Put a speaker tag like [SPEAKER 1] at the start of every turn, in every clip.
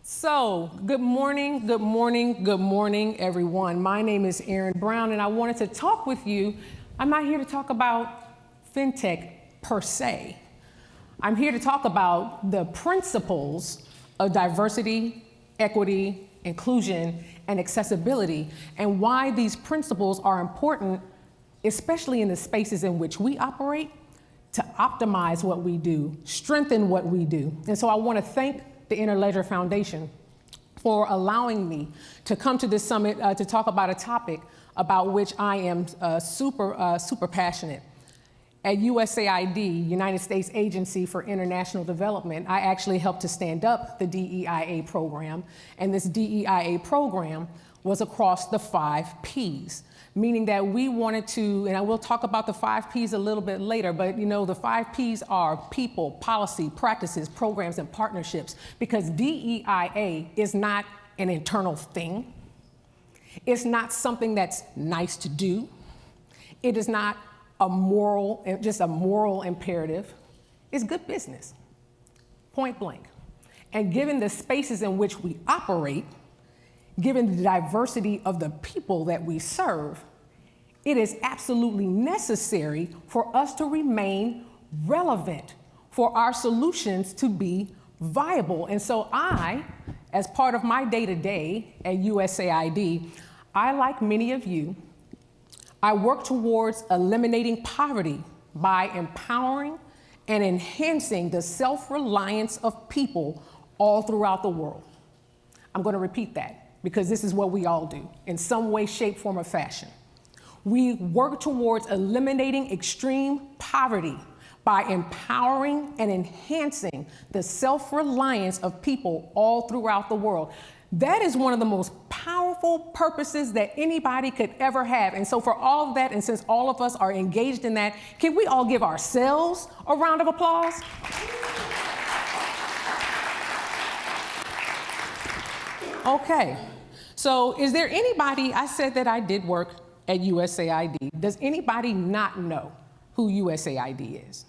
[SPEAKER 1] So, good morning, everyone. My name is Erin Brown, and I wanted to talk with you. I'm not here to talk about fintech per se. I'm here to talk about the principles of diversity, equity, inclusion, and accessibility, and why these principles are important, especially in the spaces in which we operate, to optimize what we do, strengthen what we do. And so I want to thank the Interledger Foundation for allowing me to come to this summit to talk about a topic about which I am super passionate. At USAID, United States Agency for International Development, I actually helped to stand up the DEIA program, and this DEIA program was across the 5 Ps, meaning that we wanted to, and I will talk about the 5 Ps a little bit later, but you know, the 5 Ps are people, policy, practices, programs, and partnerships, because DEIA is not an internal thing. It's not something that's nice to do. It is not just a moral imperative. It's good business, point blank. And given the spaces in which we operate, given the diversity of the people that we serve, it is absolutely necessary for us to remain relevant, for our solutions to be viable. And so I, as part of my day-to-day at USAID, I, like many of you, I work towards eliminating poverty by empowering and enhancing the self-reliance of people all throughout the world. I'm going to repeat that, because this is what we all do in some way, shape, form, or fashion. We work towards eliminating extreme poverty by empowering and enhancing the self-reliance of people all throughout the world. That is one of the most powerful purposes that anybody could ever have. And so for all of that, and since all of us are engaged in that, can we all give ourselves a round of applause? Okay. So is there anybody, I said that I did work at USAID. Does anybody not know who USAID is?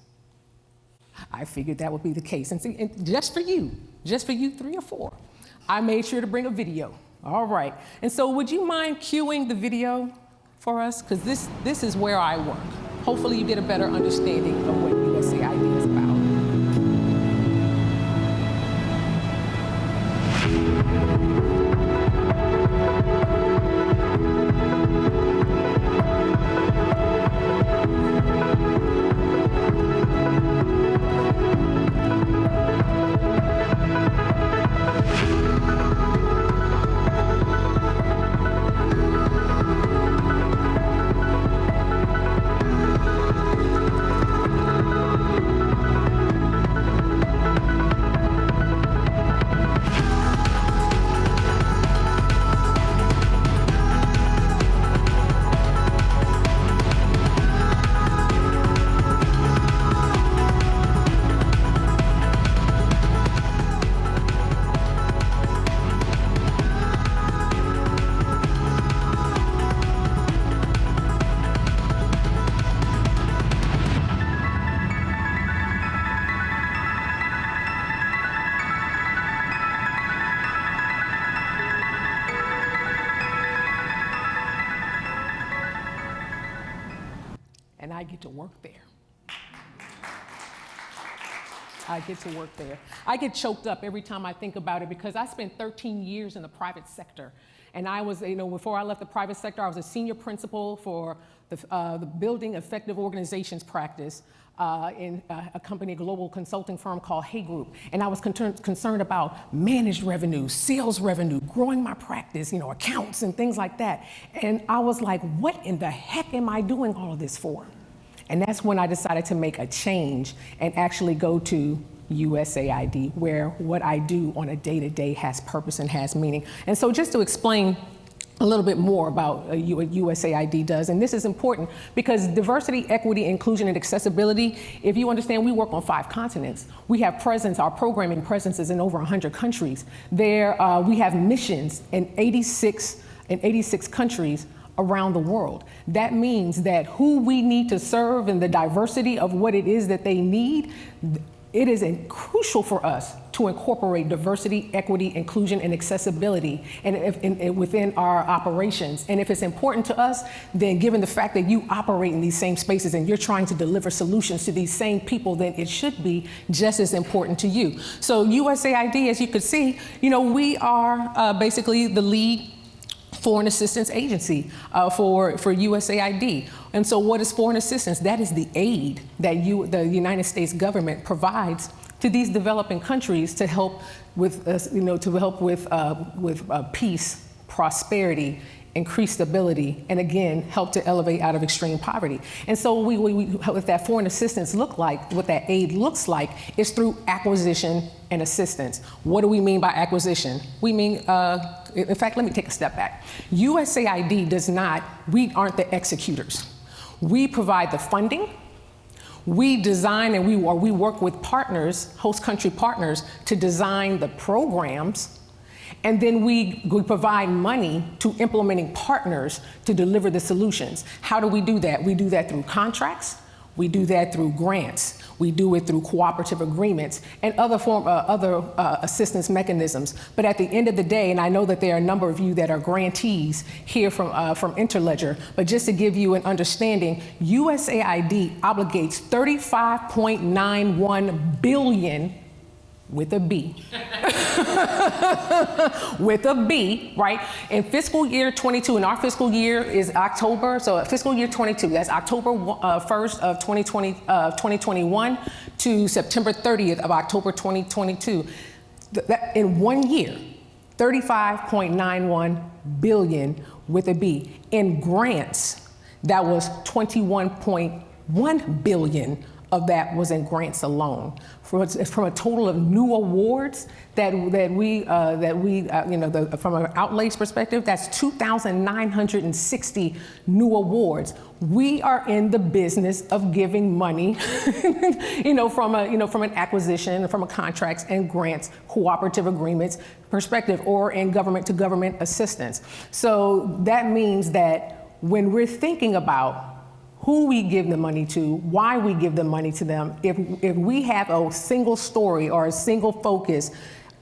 [SPEAKER 1] I figured that would be the case. And just for you, 3 or 4, I made sure to bring a video. All right. And so would you mind cueing the video for us? Because this is where I work. Hopefully you get a better understanding of what USAID is about. I get to work there. I get to work there. I get choked up every time I think about it, because I spent 13 years in the private sector. And I was, before I left the private sector, I was a senior principal for the Building Effective Organizations practice in a company, a global consulting firm called Hay Group. And I was concerned about managed revenue, sales revenue, growing my practice, accounts and things like that. And I was like, what in the heck am I doing all of this for? And that's when I decided to make a change and actually go to USAID, where what I do on a day-to-day has purpose and has meaning. And so just to explain a little bit more about what USAID does, and this is important because diversity, equity, inclusion, and accessibility, if you understand, we work on 5 continents. We have presence, our programming presence is in over 100 countries. We have missions in 86 countries around the world. That means that who we need to serve and the diversity of what it is that they need, it is crucial for us to incorporate diversity, equity, inclusion, and accessibility within our operations. And if it's important to us, then given the fact that you operate in these same spaces and you're trying to deliver solutions to these same people, then it should be just as important to you. So USAID, as you could see, we are basically the lead foreign assistance agency for USAID. And so what is foreign assistance? That is the aid that the United States government provides to these developing countries to help with, peace, prosperity, increased stability, and again, help to elevate out of extreme poverty. And so what that foreign assistance what that aid looks like is through acquisition and assistance. What do we mean by acquisition? We mean, in fact, let me take a step back. USAID we aren't the executors. We provide the funding. We design and we work with partners, host country partners, to design the programs. And then we provide money to implementing partners to deliver the solutions. How do we do that? We do that through contracts. We do that through grants. We do it through cooperative agreements and other assistance mechanisms. But at the end of the day, and I know that there are a number of you that are grantees here from Interledger, but just to give you an understanding, USAID obligates $35.91 billion with a B. With a B, right? In fiscal year 22, and our fiscal year is October, so fiscal year 22, that's October 1st of 2021 to September 30th of October 2022. In 1 year, $35.91 billion with a B. In grants, that was $21.1 billion of that was in grants alone. From a total of new awards from an outlays perspective, that's 2,960 new awards. We are in the business of giving money, from an acquisition, from a contracts and grants, cooperative agreements perspective, or in government to government assistance. So that means that when we're thinking about who we give the money to, why we give the money to them, if we have a single story or a single focus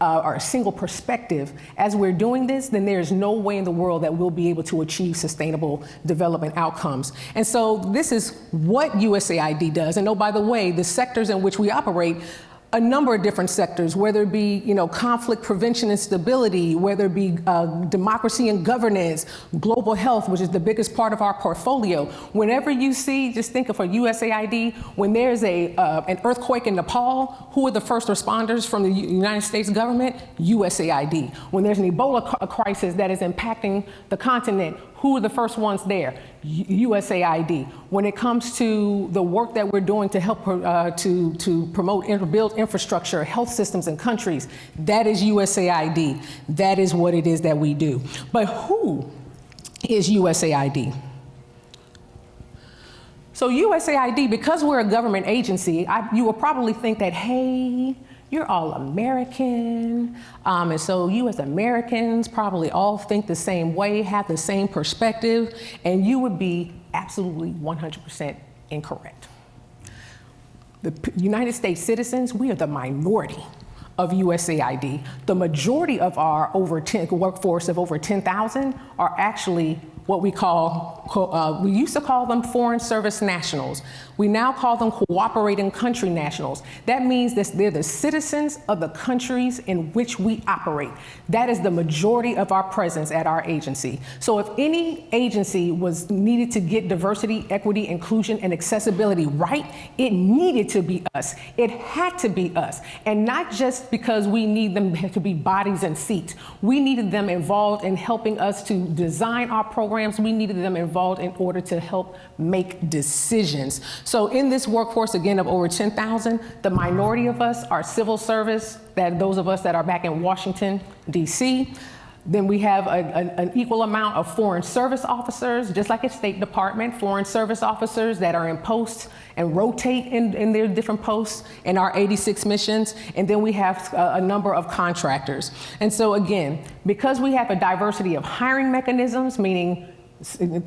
[SPEAKER 1] or a single perspective as we're doing this, then there's no way in the world that we'll be able to achieve sustainable development outcomes. And so this is what USAID does. And oh, by the way, the sectors in which we operate, a number of different sectors, whether it be, conflict prevention and stability, whether it be democracy and governance, global health, which is the biggest part of our portfolio. Whenever you see, just think of a USAID, when there's an earthquake in Nepal, who are the first responders from the United States government? USAID. When there's an Ebola crisis that is impacting the continent, who are the first ones there? USAID. When it comes to the work that we're doing to help to promote and build infrastructure, health systems in countries, that is USAID. That is what it is that we do. But who is USAID? So USAID, because we're a government agency, you will probably think that, hey, you're all American, and so you as Americans probably all think the same way, have the same perspective, and you would be absolutely 100% incorrect. The United States citizens, we are the minority of USAID. The majority of our workforce of over 10,000 are actually what we used to call them foreign service nationals. We now call them cooperating country nationals. That means that they're the citizens of the countries in which we operate. That is the majority of our presence at our agency. So if any agency needed to get diversity, equity, inclusion, and accessibility right, it needed to be us. It had to be us. And not just because we need them to be bodies and seats. We needed them involved in helping us to design our programs. We needed them involved in order to help make decisions. So in this workforce, again, of over 10,000, the minority of us are civil service, those of us that are back in Washington, D.C. Then we have an equal amount of foreign service officers, just like a State Department, foreign service officers that are in posts and rotate in their different posts in our 86 missions. And then we have a number of contractors. And so again, because we have a diversity of hiring mechanisms, meaning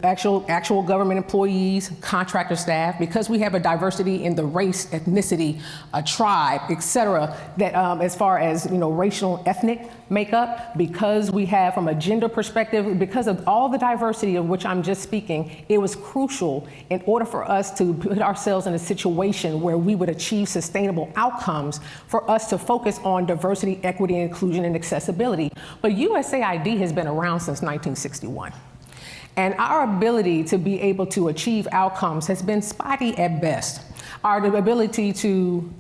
[SPEAKER 1] actual government employees, contractor staff, because we have a diversity in the race, ethnicity, a tribe, et cetera, that as far as racial, ethnic makeup, because we have from a gender perspective, because of all the diversity of which I'm just speaking, it was crucial in order for us to put ourselves in a situation where we would achieve sustainable outcomes for us to focus on diversity, equity, inclusion, and accessibility. But USAID has been around since 1961. And our ability to be able to achieve outcomes has been spotty at best. Our ability to,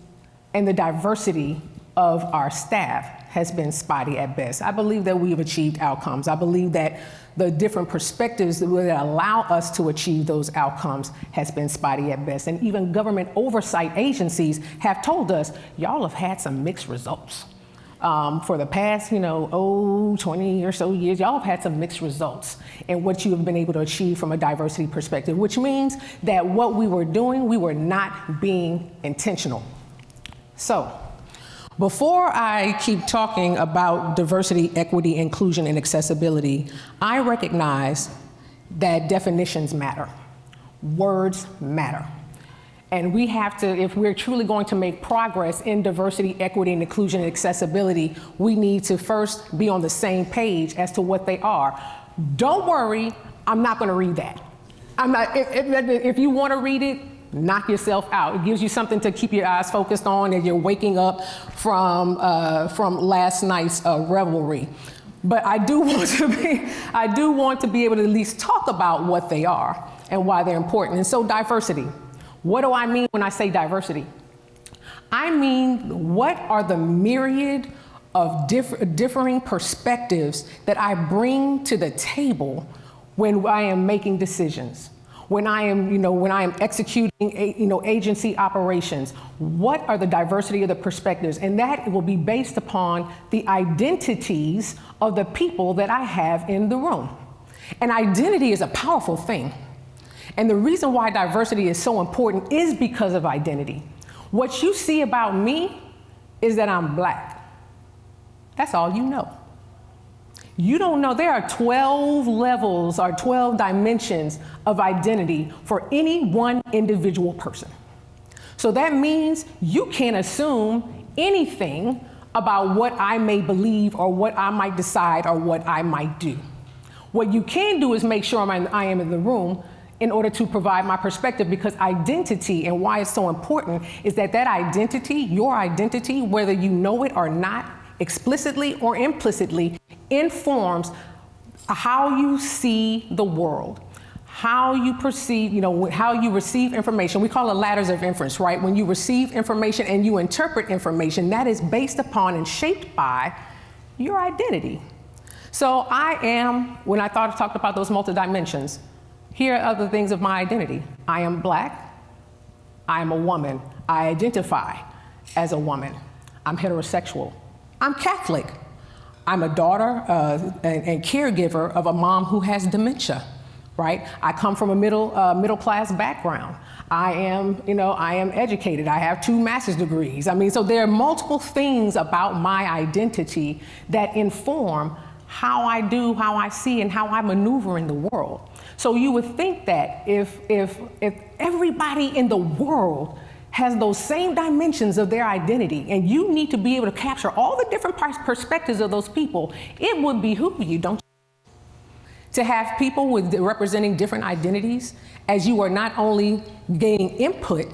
[SPEAKER 1] and the diversity of our staff has been spotty at best. I believe that we've achieved outcomes. I believe that the different perspectives that will allow us to achieve those outcomes has been spotty at best. And even government oversight agencies have told us, y'all have had some mixed results. For the past, 20 or so years, y'all have had some mixed results in what you have been able to achieve from a diversity perspective, which means that what we were doing, we were not being intentional. So, before I keep talking about diversity, equity, inclusion, and accessibility, I recognize that definitions matter. Words matter. And we have to, if we're truly going to make progress in diversity, equity, and inclusion, and accessibility, we need to first be on the same page as to what they are. Don't worry, I'm not going to read that. I'm not, if you want to read it, knock yourself out. It gives you something to keep your eyes focused on as you're waking up from last night's revelry. But I do want to be able to at least talk about what they are and why they're important. And so diversity. What do I mean when I say diversity? I mean, what are the myriad of differing perspectives that I bring to the table when I am making decisions, when I am executing agency operations? What are the diversity of the perspectives? And that will be based upon the identities of the people that I have in the room. And identity is a powerful thing. And the reason why diversity is so important is because of identity. What you see about me is that I'm Black. That's all you know. You don't know there are 12 levels or 12 dimensions of identity for any one individual person. So that means you can't assume anything about what I may believe or what I might decide or what I might do. What you can do is make sure I am in the room in order to provide my perspective, because identity, and why it's so important, is that identity, your identity, whether you know it or not, explicitly or implicitly, informs how you see the world, how you perceive, how you receive information. We call it ladders of inference, right? When you receive information and you interpret information, that is based upon and shaped by your identity. So when I talked about those multi-dimensions, here are other things of my identity. I am Black. I am a woman. I identify as a woman. I'm heterosexual. I'm Catholic. I'm a daughter and caregiver of a mom who has dementia, right? I come from a middle class background. I am educated. I have 2 master's degrees. So there are multiple things about my identity that inform how I do, how I see, and how I maneuver in the world. So you would think that if everybody in the world has those same dimensions of their identity, and you need to be able to capture all the different perspectives of those people, it would behoove you, don't you, to have people representing different identities, as you are not only gaining input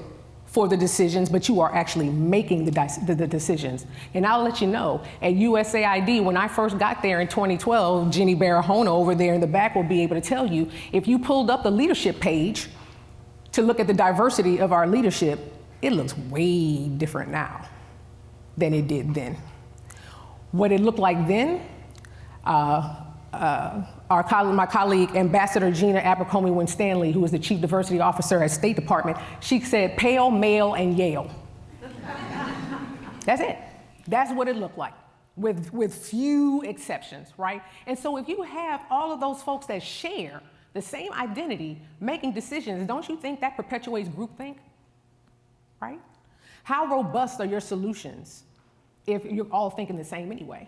[SPEAKER 1] for the decisions, but you are actually making the decisions. And I'll let you know, at USAID, when I first got there in 2012, Jenny Barahona over there in the back will be able to tell you, if you pulled up the leadership page to look at the diversity of our leadership, it looks way different now than it did then. What it looked like then, my colleague, Ambassador Gina Abercrombie Winstanley, who is the Chief Diversity Officer at State Department, she said pale, male, and Yale. That's it. That's what it looked like, with few exceptions, right? And so if you have all of those folks that share the same identity making decisions, don't you think that perpetuates groupthink, right? How robust are your solutions if you're all thinking the same anyway?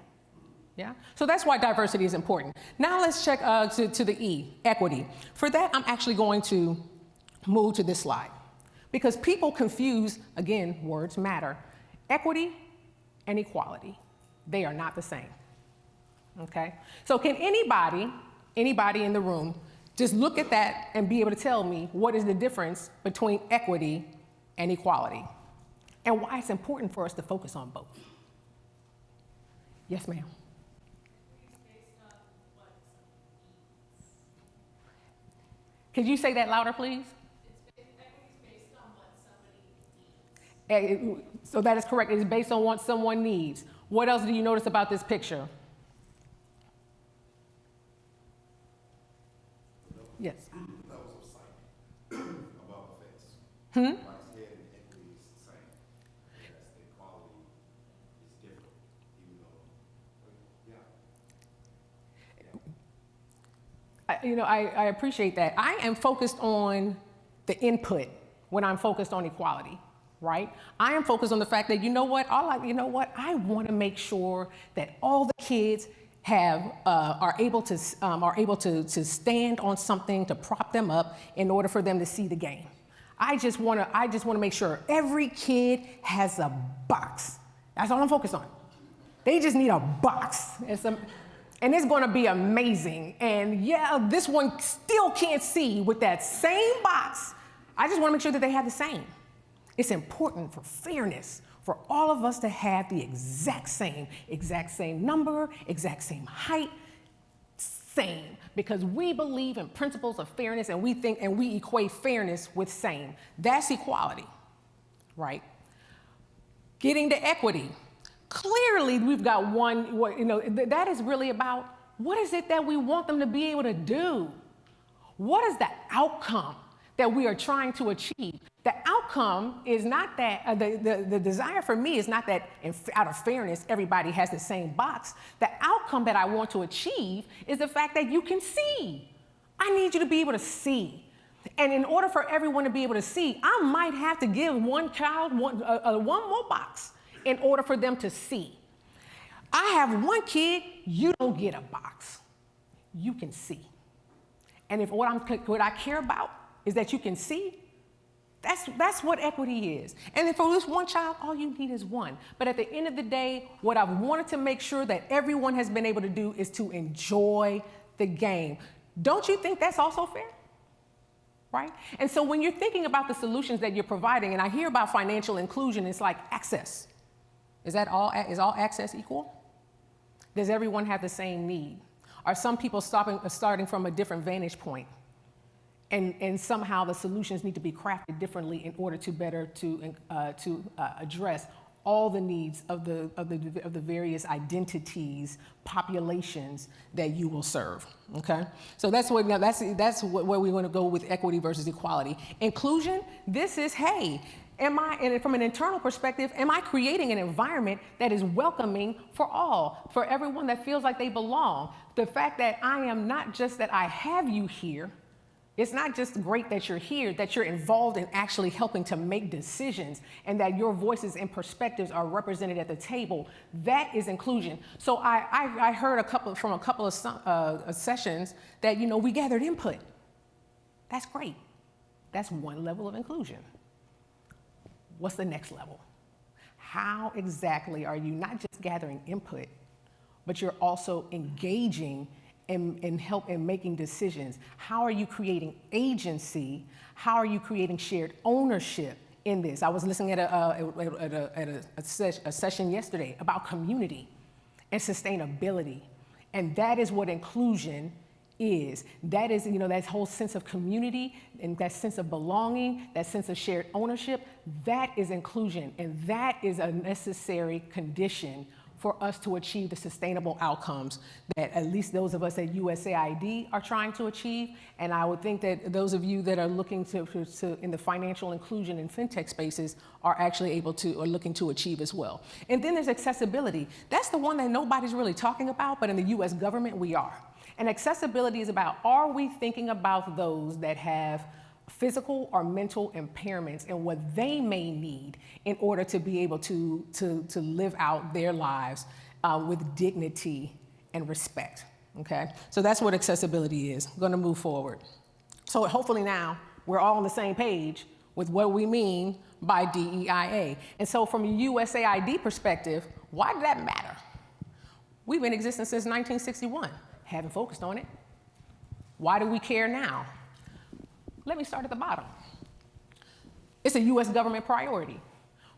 [SPEAKER 1] Yeah? So that's why diversity is important. Now let's check to the E, equity. For that, I'm actually going to move to this slide because people confuse, again, words matter, equity and equality. They are not the same, okay? So can anybody in the room just look at that and be able to tell me what is the difference between equity and equality and why it's important for us to focus on both? Yes, ma'am. Could you say that louder, please?
[SPEAKER 2] Equity is based on what somebody needs.
[SPEAKER 1] So that is correct. It is based on what someone needs. What else do you notice about this picture? Yes.
[SPEAKER 3] That was a sight about the face.
[SPEAKER 1] Hmm?
[SPEAKER 3] Everybody's head and equity is the same. Whereas the equality is different, even though,
[SPEAKER 1] I appreciate that. I am focused on the input when I'm focused on equality, right? I am focused on the fact that, I want to make sure that all the kids are able to stand on something to prop them up in order for them to see the game. I just want to make sure every kid has a box. That's all I'm focused on. They just need a box. And it's going to be amazing. And yeah, this one still can't see with that same box. I just want to make sure that they have the same. It's important for fairness for all of us to have the exact same number, exact same height, same, because we believe in principles of fairness and we equate fairness with same. That's equality, right? Getting to equity. Clearly, we've got that is really about what is it that we want them to be able to do? What is the outcome that we are trying to achieve? The outcome is not that, the desire for me is not that out of fairness, everybody has the same box. The outcome that I want to achieve is the fact that you can see. I need you to be able to see. And in order for everyone to be able to see, I might have to give one child one more box in order for them to see. I have one kid, you don't get a box. You can see. And if what I care about is that you can see, that's what equity is. And for this one child, all you need is one. But at the end of the day, what I've wanted to make sure that everyone has been able to do is to enjoy the game. Don't you think that's also fair? Right? And so when you're thinking about the solutions that you're providing, and I hear about financial inclusion, it's like access. Is all access equal? Does everyone have the same need? Are some people starting from a different vantage point? And somehow the solutions need to be crafted differently in order to better address all the needs of the various identities, populations that you will serve. Okay, so that's where we're going to go with equity versus equality. Inclusion. This is and from an internal perspective, am I creating an environment that is welcoming for all, for everyone that feels like they belong? The fact that I am not just that I have you here. It's not just great that you're here, that you're involved in actually helping to make decisions and that your voices and perspectives are represented at the table. That is inclusion. So I heard from a couple of sessions that, we gathered input. That's great. That's one level of inclusion. What's the next level? How exactly are you not just gathering input, but you're also engaging and help in making decisions? How are you creating agency? How are you creating shared ownership in this? I was listening at a session yesterday about community and sustainability. And that is what inclusion is. That is, that whole sense of community and that sense of belonging, that sense of shared ownership, that is inclusion. And that is a necessary condition for us to achieve the sustainable outcomes that at least those of us at USAID are trying to achieve. And I would think that those of you that are looking to in the financial inclusion and fintech spaces are actually looking to achieve as well. And then there's accessibility. That's the one that nobody's really talking about, but in the US government, we are. And accessibility is about, are we thinking about those that have physical or mental impairments and what they may need in order to be able to live out their lives with dignity and respect, okay? So that's what accessibility is. I'm gonna move forward. So hopefully now we're all on the same page with what we mean by DEIA. And so from a USAID perspective, why did that matter? We've been in existence since 1961, haven't focused on it. Why do we care now? Let me start at the bottom. It's a US government priority.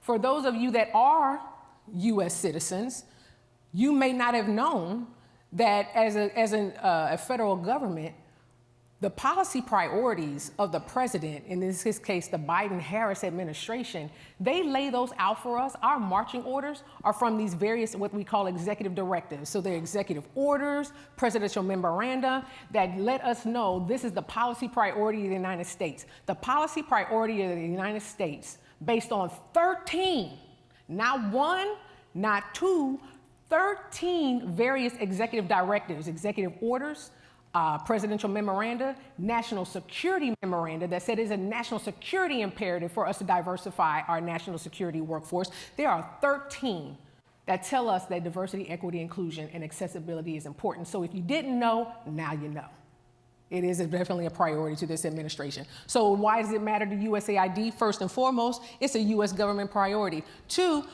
[SPEAKER 1] For those of you that are US citizens, you may not have known that as a federal government, the policy priorities of the president, in this case, the Biden-Harris administration, they lay those out for us. Our marching orders are from these various, what we call executive directives. So they're executive orders, presidential memoranda that let us know this is the policy priority of the United States. The policy priority of the United States, based on 13, not one, not two, 13 various executive directives, executive orders, presidential memoranda, national security memoranda that said it's a national security imperative for us to diversify our national security workforce. There are 13 that tell us that diversity, equity, inclusion, and accessibility is important. So if you didn't know, now you know. It is definitely a priority to this administration. So why does it matter to USAID? First and foremost, it's a US government priority. Two,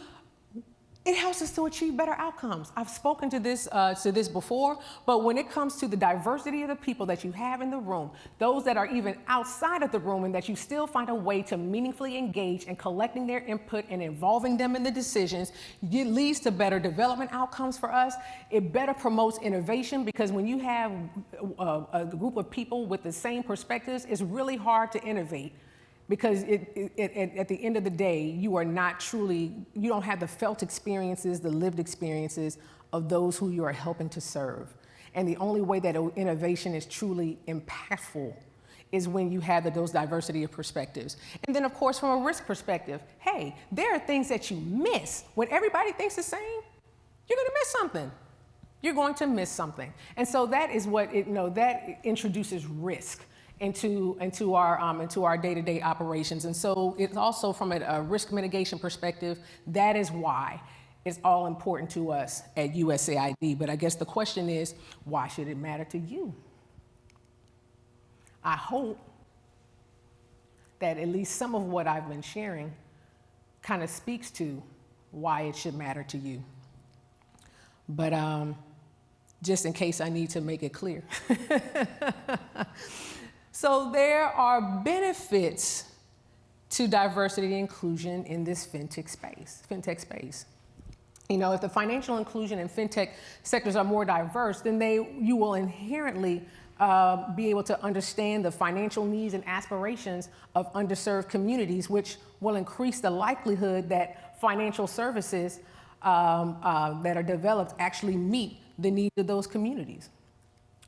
[SPEAKER 1] it helps us to achieve better outcomes. I've spoken to this before, but when it comes to the diversity of the people that you have in the room, those that are even outside of the room and that you still find a way to meaningfully engage in collecting their input and involving them in the decisions, it leads to better development outcomes for us. It better promotes innovation because when you have a group of people with the same perspectives, it's really hard to innovate. Because at the end of the day, you don't have the felt experiences, the lived experiences of those who you are helping to serve. And the only way that innovation is truly impactful is when you have those diversity of perspectives. And then of course, from a risk perspective, hey, there are things that you miss. When everybody thinks the same, you're gonna miss something. You're going to miss something. And so that is what that introduces risk into our day-to-day operations. And so it's also from a risk mitigation perspective, that is why it's all important to us at USAID. But I guess the question is, why should it matter to you? I hope that at least some of what I've been sharing kind of speaks to why it should matter to you. But just in case I need to make it clear. So there are benefits to diversity and inclusion in this fintech space. You know, if the financial inclusion and fintech sectors are more diverse, then you will inherently be able to understand the financial needs and aspirations of underserved communities, which will increase the likelihood that financial services that are developed actually meet the needs of those communities.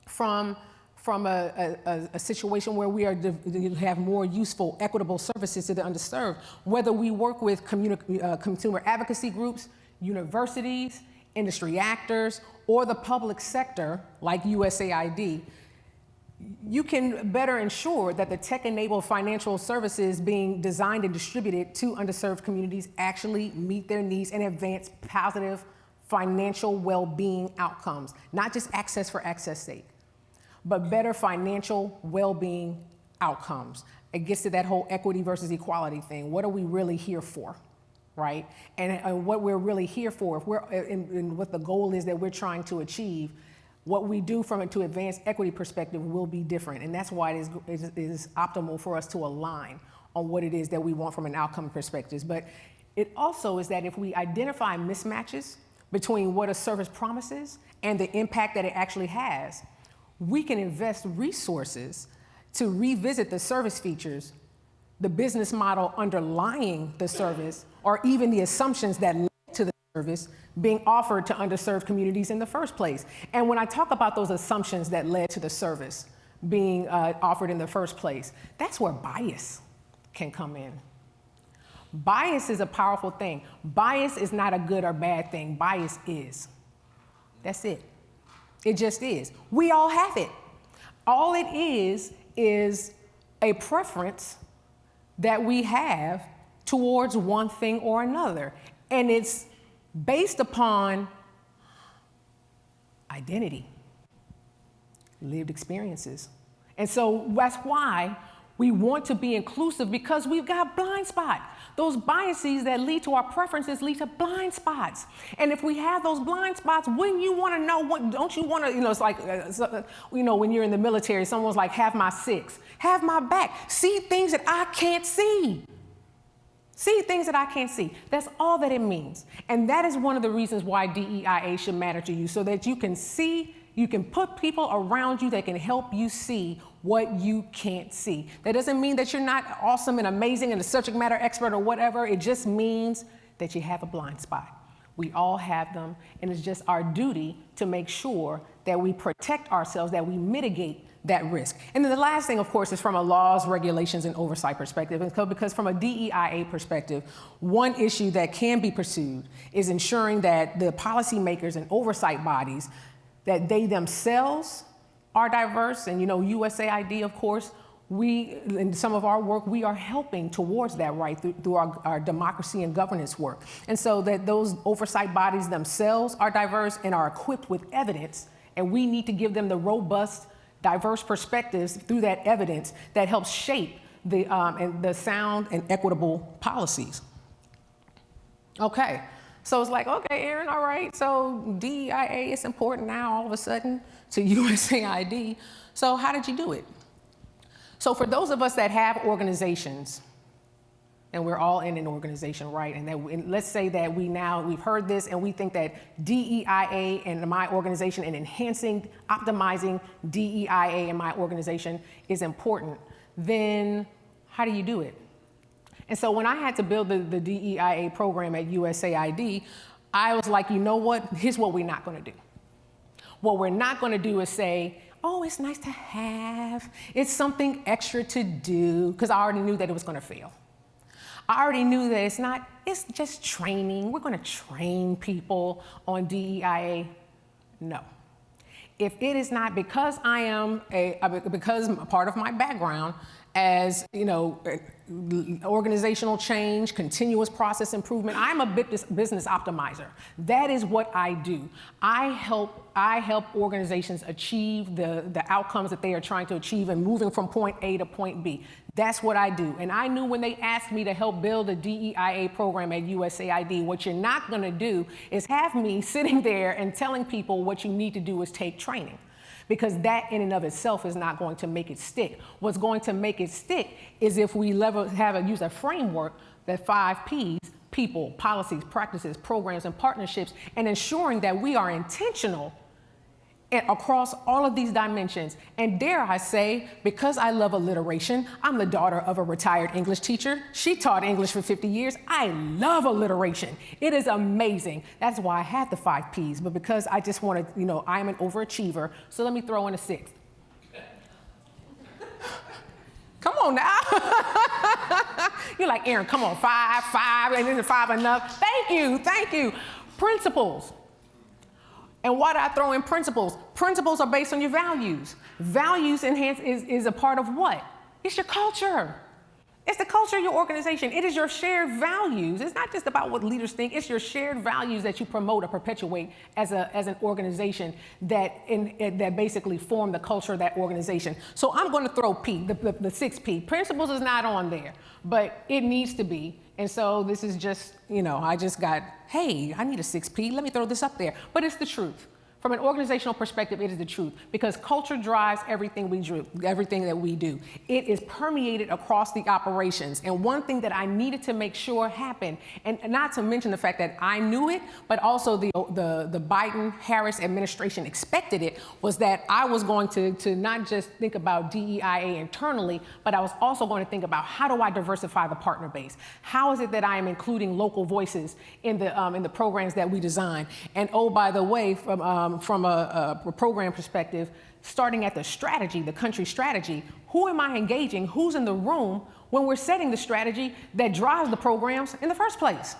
[SPEAKER 1] From a situation where we have more useful, equitable services to the underserved, whether we work with consumer advocacy groups, universities, industry actors, or the public sector like USAID, you can better ensure that the tech-enabled financial services being designed and distributed to underserved communities actually meet their needs and advance positive financial well-being outcomes, not just access for access sake, but better financial well-being outcomes. It gets to that whole equity versus equality thing. What are we really here for, right? And what we're really here for, and what the goal is that we're trying to achieve, what we do from it to advance equity perspective will be different. And that's why it is optimal for us to align on what it is that we want from an outcome perspective. But it also is that if we identify mismatches between what a service promises and the impact that it actually has, we can invest resources to revisit the service features, the business model underlying the service, or even the assumptions that led to the service being offered to underserved communities in the first place. And when I talk about those assumptions that led to the service being offered in the first place, that's where bias can come in. Bias is a powerful thing. Bias is not a good or bad thing. Bias is. That's it. It just is. We all have it. All it is a preference that we have towards one thing or another. And it's based upon Identity, lived experiences. And so that's why we want to be inclusive, because we've got blind spots. Those biases that lead to our preferences lead to blind spots. And if we have those blind spots, wouldn't you want to know what, don't you want to, it's like, when you're in the military, someone's like, have my six, have my back, see things that I can't see. See things that I can't see. That's all that it means. And that is one of the reasons why DEIA should matter to you, so that you can see, you can put people around you that can help you see what you can't see. That doesn't mean that you're not awesome and amazing and a subject matter expert or whatever. It just means that you have a blind spot. We all have them, and it's just our duty to make sure that we protect ourselves, that we mitigate that risk. And then the last thing, of course, is from a laws, regulations, and oversight perspective. Because from a DEIA perspective, one issue that can be pursued is ensuring that the policymakers and oversight bodies, that they themselves are diverse. And USAID, of course, in some of our work, we are helping towards that right through our democracy and governance work. And so that those oversight bodies themselves are diverse and are equipped with evidence, and we need to give them the robust, diverse perspectives through that evidence that helps shape the sound and equitable policies. Okay, so it's like, okay, Erin, all right, so DEIA is important now all of a sudden to USAID. So how did you do it? So for those of us that have organizations, and we're all in an organization, right? And let's say that we've heard this and we think that DEIA and my organization and enhancing, optimizing DEIA and my organization is important. Then how do you do it? And so when I had to build the DEIA program at USAID, I was like, you know what? Here's what we're not going to do. What we're not going to do is say, oh, it's nice to have, it's something extra to do, because I already knew that it was going to fail. I already knew that it's just training. We're going to train people on DEIA. No. If it is not, because because part of my background as, organizational change, continuous process improvement, I'm a business optimizer. That is what I do. I help organizations achieve the outcomes that they are trying to achieve and moving from point A to point B. That's what I do. And I knew when they asked me to help build a DEIA program at USAID, what you're not going to do is have me sitting there and telling people what you need to do is take training. Because that in and of itself is not going to make it stick. What's going to make it stick is if we use a framework, that 5 Ps, people, policies, practices, programs, and partnerships, and ensuring that we are intentional across all of these dimensions. And dare I say, because I love alliteration, I'm the daughter of a retired English teacher. She taught English for 50 years. I love alliteration. It is amazing. That's why I had the 5 Ps, but because I just wanted, I'm an overachiever, so let me throw in a 6th. Come on now. You're like, Erin, come on, 5, and isn't 5 enough? Thank you. Principles. And why did I throw in principles? Principles are based on your values. Values is a part of what? It's your culture. It's the culture of your organization. It is your shared values. It's not just about what leaders think. It's your shared values that you promote or perpetuate as an organization that basically form the culture of that organization. So I'm going to throw P, the 6 P. Principles is not on there, but it needs to be. And so this is just, I just got, hey, I need a 6 P. Let me throw this up there. But it's the truth. From an organizational perspective, it is the truth, because culture drives everything that we do. It is permeated across the operations. And one thing that I needed to make sure happened, and not to mention the fact that I knew it, but also the Biden-Harris administration expected it, was that I was going to not just think about DEIA internally, but I was also going to think about how do I diversify the partner base? How is it that I am including local voices in the programs that we design? And oh, by the way, from a program perspective, starting at the strategy, the country strategy, who am I engaging? Who's in the room when we're setting the strategy that drives the programs in the first place,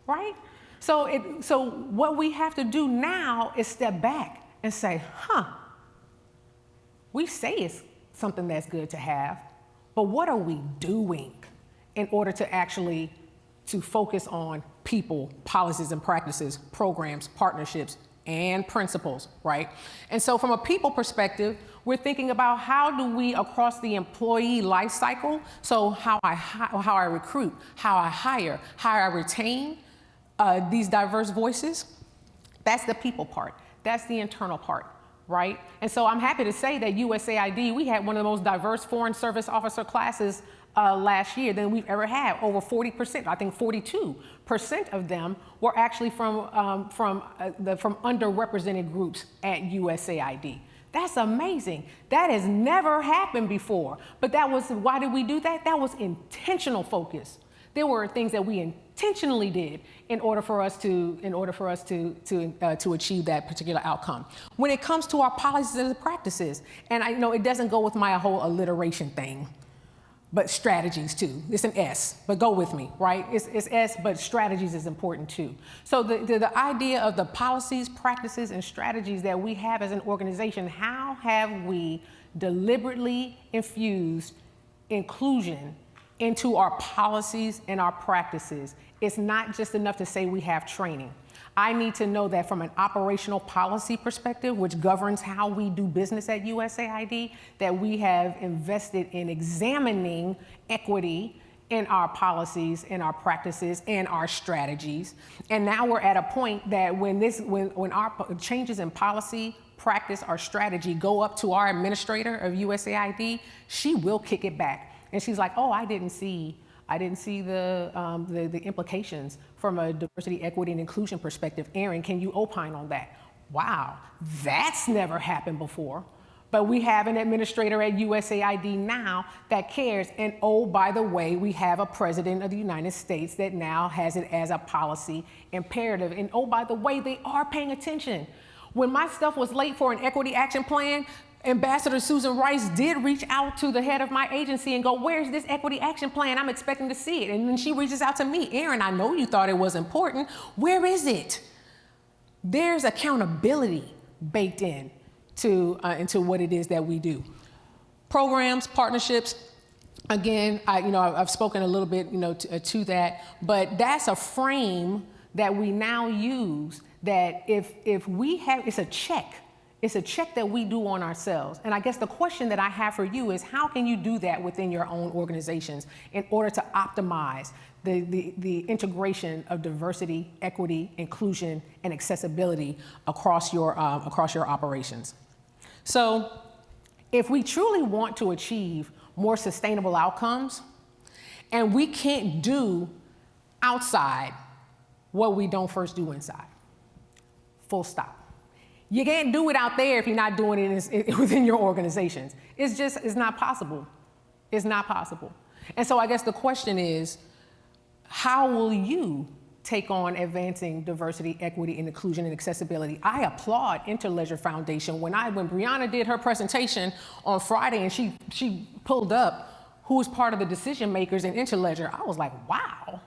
[SPEAKER 1] right? So what we have to do now is step back and say, we say it's something that's good to have, but what are we doing in order to actually focus on people, policies and practices, programs, partnerships, and principles, right? And so from a people perspective, we're thinking about how do we across the employee life cycle, so how I recruit, how I hire, how I retain these diverse voices. That's the people part. That's the internal part, right? And so I'm happy to say that USAID, we had one of the most diverse foreign service officer classes last year than we've ever had. Over 40%, I think 42% of them were actually from underrepresented groups at USAID. That's amazing. That has never happened before. But that was, why did we do that? That was intentional focus. There were things that we intentionally did in order for us to achieve that particular outcome. When it comes to our policies and practices, and I know it doesn't go with my whole alliteration thing, but strategies too. It's an S, but go with me, right? It's S, but strategies is important too. So the idea of the policies, practices, and strategies that we have as an organization, how have we deliberately infused inclusion into our policies and our practices? It's not just enough to say we have training. I need to know that from an operational policy perspective, which governs how we do business at USAID, that we have invested in examining equity in our policies, in our practices, and our strategies. And now we're at a point that when our changes in policy, practice, or strategy go up to our administrator of USAID, she will kick it back. And she's like, oh, I didn't see the implications from a diversity, equity, and inclusion perspective. Erin, can you opine on that? Wow, that's never happened before. But we have an administrator at USAID now that cares. And oh, by the way, we have a president of the United States that now has it as a policy imperative. And oh, by the way, they are paying attention. When my stuff was late for an equity action plan, Ambassador Susan Rice did reach out to the head of my agency and go, where's this equity action plan? I'm expecting to see it. And then she reaches out to me, Erin, I know you thought it was important. Where is it? There's accountability baked in into what it is that we do. Programs, partnerships, again, I've spoken a little bit to that, but that's a frame that we now use that if we have, it's a check. It's a check that we do on ourselves. And I guess the question that I have for you is, how can you do that within your own organizations in order to optimize the integration of diversity, equity, inclusion, and accessibility across your operations? So if we truly want to achieve more sustainable outcomes, and we can't do outside what we don't first do inside, full stop. You can't do it out there if you're not doing it within your organizations. It's not possible. It's not possible. And so I guess the question is, how will you take on advancing diversity, equity, and inclusion and accessibility? I applaud Interledger Foundation. When Brianna did her presentation on Friday and she pulled up who was part of the decision makers in Interledger, I was like, wow.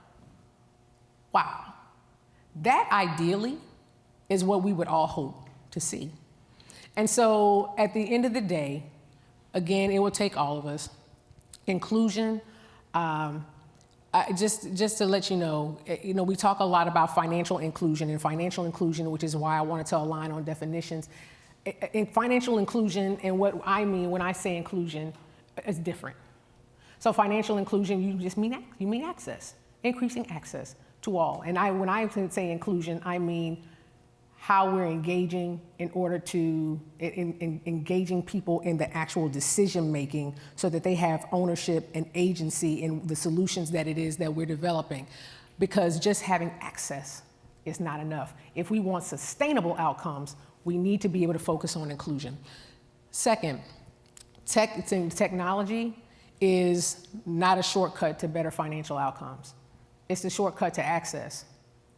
[SPEAKER 1] That ideally is what we would all hope to see. And so at the end of the day, again, it will take all of us. Inclusion, just to let you know, we talk a lot about financial inclusion, which is why I wanted to align on definitions. In financial inclusion, and what I mean when I say inclusion is different. So financial inclusion, you mean access, increasing access to all. And when I say inclusion, I mean how we're engaging in order to engaging people in the actual decision making so that they have ownership and agency in the solutions that it is that we're developing. Because just having access is not enough. If we want sustainable outcomes, we need to be able to focus on inclusion. Second, technology is not a shortcut to better financial outcomes. It's a shortcut to access.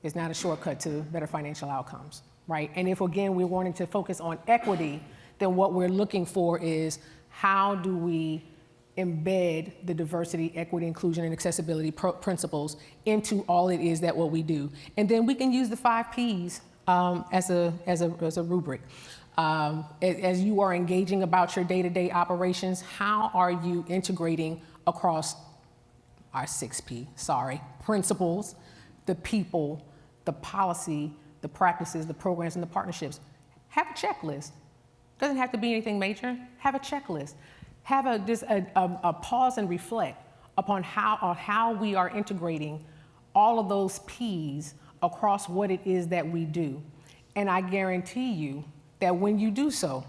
[SPEAKER 1] It's not a shortcut to better financial outcomes. Right? And if, again, we're wanting to focus on equity, then what we're looking for is how do we embed the diversity, equity, inclusion, and accessibility principles into all it is that what we do. And then we can use the 5 Ps as a rubric. As you are engaging about your day-to-day operations, how are you integrating across our 6 P, principles, the people, the policy, the practices, the programs, and the partnerships. Have a checklist. Doesn't have to be anything major. Have a checklist. Have a pause and reflect upon how we are integrating all of those Ps across what it is that we do. And I guarantee you that when you do so,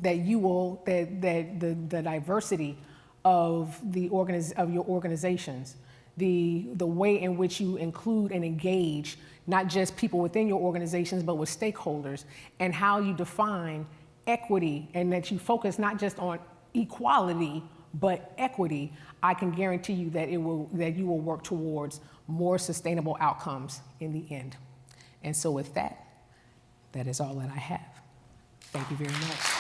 [SPEAKER 1] that the diversity of your organizations, the way in which you include and engage not just people within your organizations, but with stakeholders, and how you define equity, and that you focus not just on equality, but equity, I can guarantee you that you will work towards more sustainable outcomes in the end. And so with that, that is all that I have. Thank you very much.